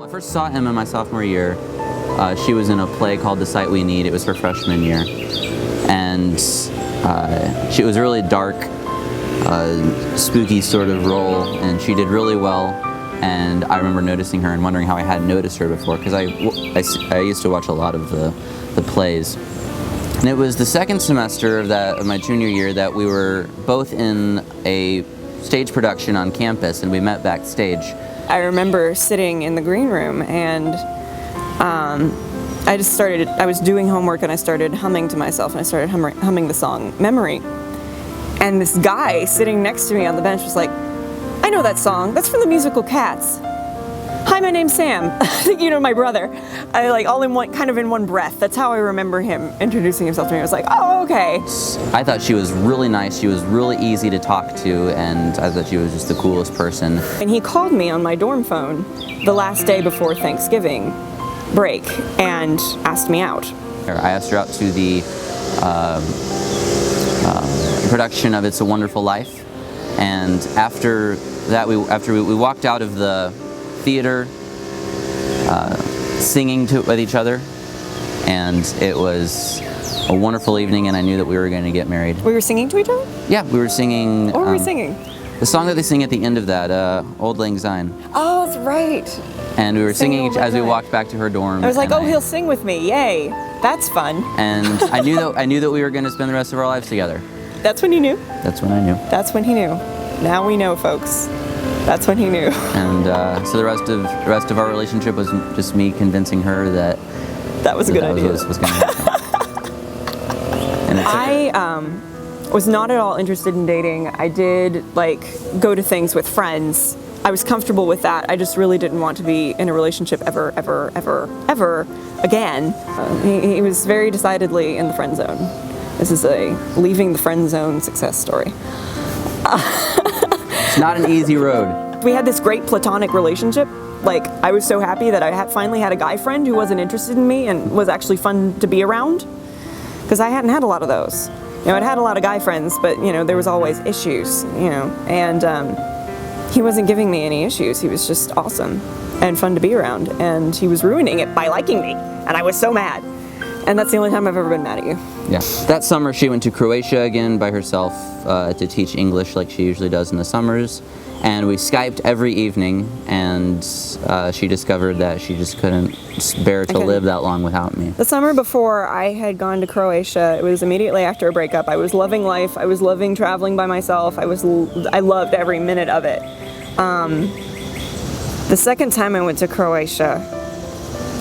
I first saw Emma my sophomore year. She was in a play called The Sight We Need. It was her freshman year. And she was a really dark, spooky sort of role, and she did really well. And I remember noticing her and wondering how I hadn't noticed her before, because I used to watch a lot of the plays. And it was the second semester of my junior year that we were both in a stage production on campus, and we met backstage. I remember sitting in the green room, and I was doing homework, and I started humming to myself, and I started humming the song Memory. And this guy sitting next to me on the bench was like, "I know that song, that's from the musical Cats. Hi, my name's Sam." You know, my brother. All in one, kind of in one breath. That's how I remember him introducing himself to me. I was like, oh, okay. I thought she was really nice. She was really easy to talk to, and I thought she was just the coolest person. And he called me on my dorm phone the last day before Thanksgiving break and asked me out. I asked her out to the production of It's a Wonderful Life, and after that, we walked out of the theater singing with each other, and it was a wonderful evening, and I knew that we were going to get married. We were singing to each other? Yeah, we were singing. What were we singing? The song that they sing at the end of that, Auld Lang Syne. Oh, that's right. And we were singing as we walked back to her dorm. I was like, oh, he'll sing with me, yay. That's fun. And I knew that we were going to spend the rest of our lives together. That's when you knew? That's when I knew. That's when he knew. Now we know, folks. That's when he knew. And so the rest of our relationship was just me convincing her that that was a good idea. Was going to happen. And I was not at all interested in dating. I did go to things with friends. I was comfortable with that. I just really didn't want to be in a relationship ever again. He was very decidedly in the friend zone. This is a leaving the friend zone success story. It's not an easy road. We had this great platonic relationship. I was so happy that I finally had a guy friend who wasn't interested in me and was actually fun to be around, because I hadn't had a lot of those. I'd had a lot of guy friends, but there was always issues, and he wasn't giving me any issues. He was just awesome and fun to be around, and he was ruining it by liking me, and I was so mad. And that's the only time I've ever been mad at you. Yeah. That summer she went to Croatia again by herself to teach English like she usually does in the summers. And we Skyped every evening, and she discovered that she just couldn't bear to live that long without me. The summer before I had gone to Croatia, it was immediately after a breakup. I was loving life. I was loving traveling by myself. I loved every minute of it. The second time I went to Croatia,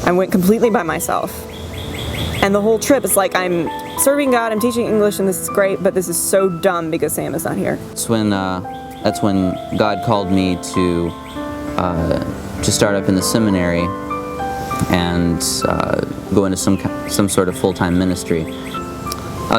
I went completely by myself. And the whole trip, it's like I'm serving God, I'm teaching English, and this is great, but this is so dumb because Sam is not here. That's when God called me to start up in the seminary and go into some sort of full-time ministry.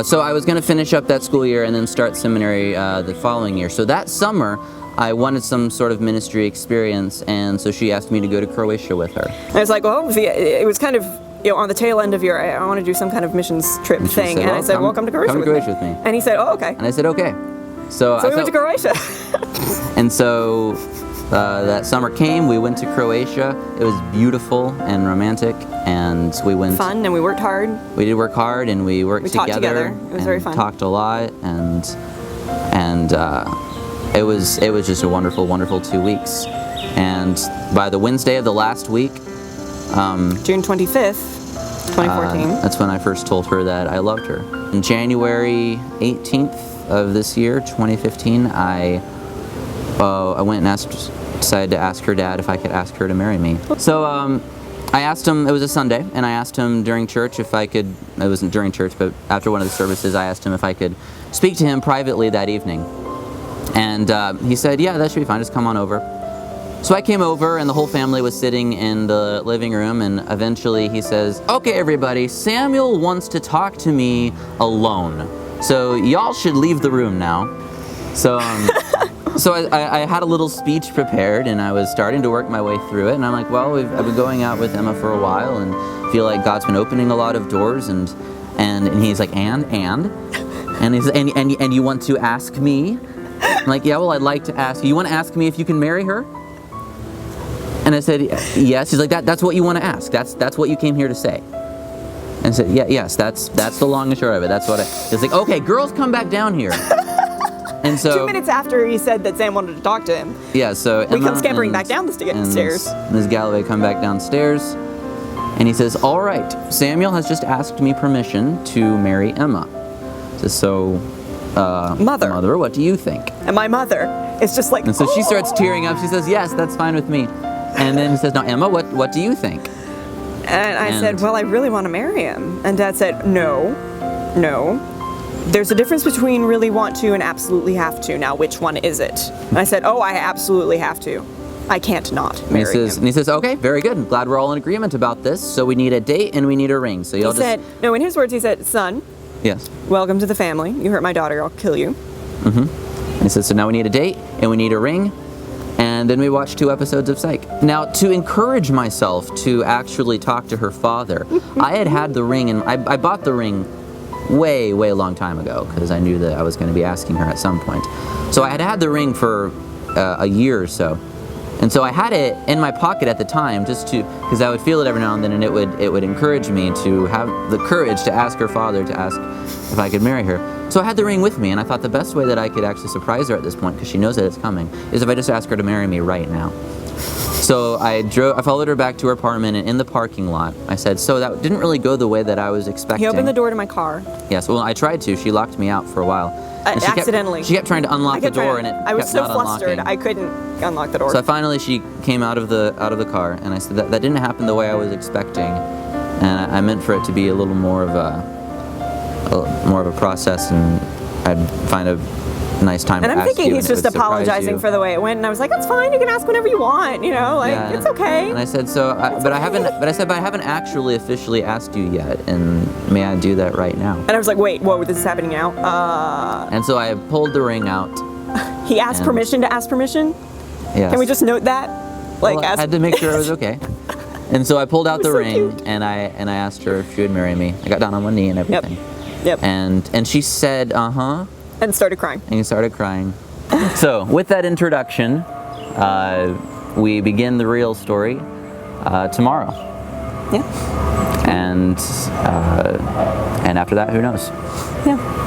So I was going to finish up that school year and then start seminary the following year. So that summer, I wanted some sort of ministry experience, and so she asked me to go to Croatia with her. I was like, well, it was kind of on the tail end of I want to do some kind of missions trip thing. And I said, well, come to Croatia with me. And he said, oh, okay. And I said, okay. So we went to Croatia. And so that summer came, we went to Croatia. It was beautiful and romantic, and we went... Fun, and we worked hard. We did work hard, and we worked together. We talked together. It was very fun. Talked a lot, and it was just a wonderful, wonderful 2 weeks. And by the Wednesday of the last week, June 25th, 2014. That's when I first told her that I loved her. On January 18th of this year, 2015, I went and decided to ask her dad if I could ask her to marry me. So I asked him, it was a Sunday, and I asked him during church if I could, it wasn't during church, but after one of the services, I asked him if I could speak to him privately that evening. And he said, yeah, that should be fine, just come on over. So I came over, and the whole family was sitting in the living room, and eventually he says, okay, everybody, Samuel wants to talk to me alone. So y'all should leave the room now. So I had a little speech prepared, and I was starting to work my way through it, and I'm like, well, I've been going out with Emma for a while, and feel like God's been opening a lot of doors, and he's like, and he says, and you want to ask me? I'm like, yeah, well, I'd like to ask you. You want to ask me if you can marry her? And I said, yes. He's like, that's what you want to ask. That's what you came here to say. And I said, yeah, yes, that's the long and short of it. That's what it's like, okay, girls, come back down here. And so 2 minutes after he said that Sam wanted to talk to him, yeah, so we Emma come scampering and- back down the and stairs. Ms. Galloway come back downstairs, and he says, all right, Samuel has just asked me permission to marry Emma. Says, so, Mother, what do you think? And my mother is just like, And so she starts tearing up. She says, yes, that's fine with me. And then he says, now, Emma, what do you think? And I said, well, I really want to marry him. And Dad said, no. There's a difference between really want to and absolutely have to. Now, which one is it? And I said, oh, I absolutely have to. I can't not marry him. And he says, okay, very good. I'm glad we're all in agreement about this. So we need a date and we need a ring. So you'll He said, no, in his words, he said, son, yes. welcome to the family. You hurt my daughter, I'll kill you. And he says, so now we need a date and we need a ring. And then we watched 2 episodes of Psych. Now, to encourage myself to actually talk to her father, I had the ring, and I bought the ring way a long time ago because I knew that I was going to be asking her at some point. So I had the ring for a year or so. And so I had it in my pocket at the time just to, because I would feel it every now and then, and it would encourage me to have the courage to ask her father to ask if I could marry her. So I had the ring with me, and I thought the best way that I could actually surprise her at this point, because she knows that it's coming, is if I just ask her to marry me right now. So I followed her back to her apartment, and in the parking lot, I said, so that didn't really go the way that I was expecting. He opened the door to my car. Yes, well, I tried to. She locked me out for a while. And Accidentally. She kept trying to unlock the door, and I was kept so not flustered, unlocking. I couldn't unlock the door. So finally, she came out of the car, and I said that didn't happen the way I was expecting, and I meant for it to be a little more of a process, and I'd find a nice time and to I'm ask thinking you, he's and it just would surprise apologizing you. for the way it went, and I was like, that's fine, you can ask whenever you want, you know, like, Yeah, it's okay. And I said, but I haven't actually officially asked you yet, and may I do that right now? And I was like, wait, whoa, this is happening now? And so I pulled the ring out. He asked And- permission to ask permission? Yes. Can we just note that? Like, Well, I ask had to make sure it was okay. And so I pulled out the so ring, cute. and I asked her if she would marry me. I got down on one knee and everything. Yep. And she said, uh-huh, And started crying. and started crying. So with that introduction, we begin the real story tomorrow. Yeah. And after that, who knows? Yeah.